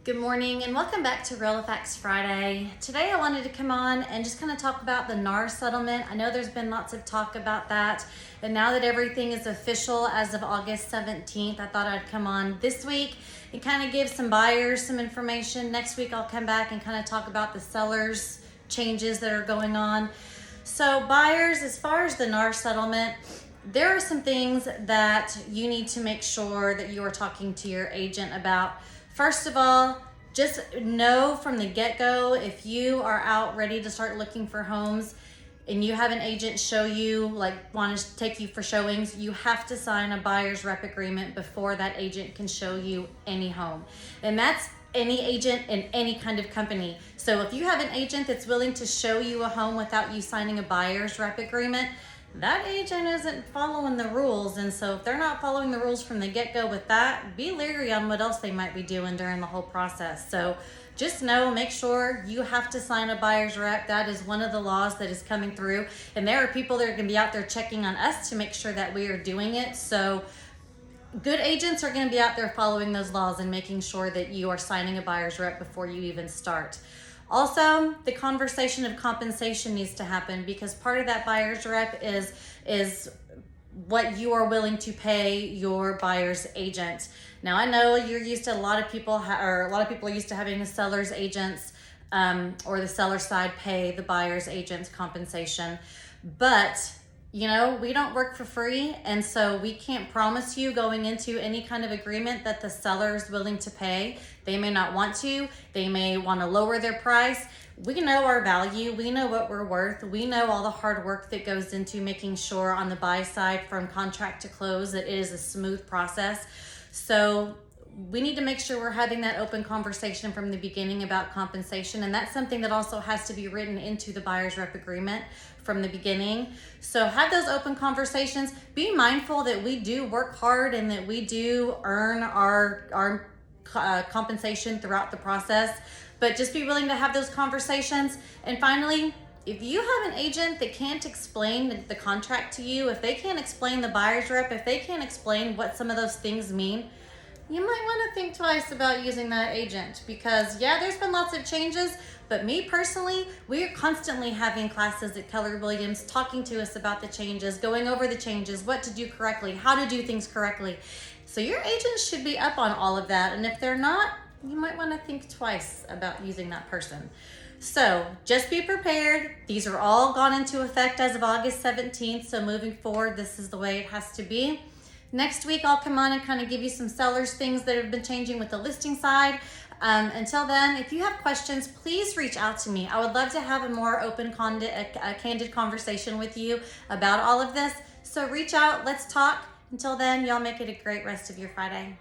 Good morning and welcome back to Real Facts Friday. Today I wanted to come on and just kind of talk about the NAR settlement. I know there's been lots of talk about that, and now that everything is official as of August 17th, I thought I'd come on this week and kind of give some buyers some information. Next week I'll come back and kind of talk about the sellers' changes that are going on. So buyers, as far as the NAR settlement, there are some things that you need to make sure that you are talking to your agent about. First of all, just know from the get-go, if you are out ready to start looking for homes and you have an agent show you, want to take you for showings, you have to sign a buyer's rep agreement before that agent can show you any home. And that's any agent in any kind of company. So if you have an agent that's willing to show you a home without you signing a buyer's rep agreement, that agent isn't following the rules. And so if they're not following the rules from the get-go with that, be leery on what else they might be doing during the whole process. So just know, make sure you have to sign a buyer's rep. That is one of the laws that is coming through. And there are people that are going to be out there checking on us to make sure that we are doing it. So good agents are going to be out there following those laws and making sure that you are signing a buyer's rep before you even start. Also, the conversation of compensation needs to happen, because part of that buyer's rep is what you are willing to pay your buyer's agent. Now, I know you're used to a lot of people are used to having the seller's agents or the seller side pay the buyer's agent's compensation, but you know, we don't work for free, and so we can't promise you going into any kind of agreement that the seller is willing to pay. They may not want to. They may want to lower their price. We know our value. We know what we're worth. We know all the hard work that goes into making sure on the buy side from contract to close that it is a smooth process. So we need to make sure we're having that open conversation from the beginning about compensation, and that's something that also has to be written into the buyer's rep agreement from the beginning. So have those open conversations. Be mindful that we do work hard and that we do earn our compensation throughout the process, but just be willing to have those conversations. And finally, if you have an agent that can't explain the contract to you, if they can't explain the buyer's rep, if they can't explain what some of those things mean, you might want to think twice about using that agent, because yeah, there's been lots of changes, but me personally, we are constantly having classes at Keller Williams talking to us about the changes, going over the changes, what to do correctly, how to do things correctly. So your agent should be up on all of that. And if they're not, you might want to think twice about using that person. So just be prepared. These are all gone into effect as of August 17th. So moving forward, this is the way it has to be. Next week, I'll come on and kind of give you some sellers things that have been changing with the listing side. Until then, if you have questions, please reach out to me. I would love to have a more open, candid conversation with you about all of this. So reach out, let's talk. Until then, y'all make it a great rest of your Friday.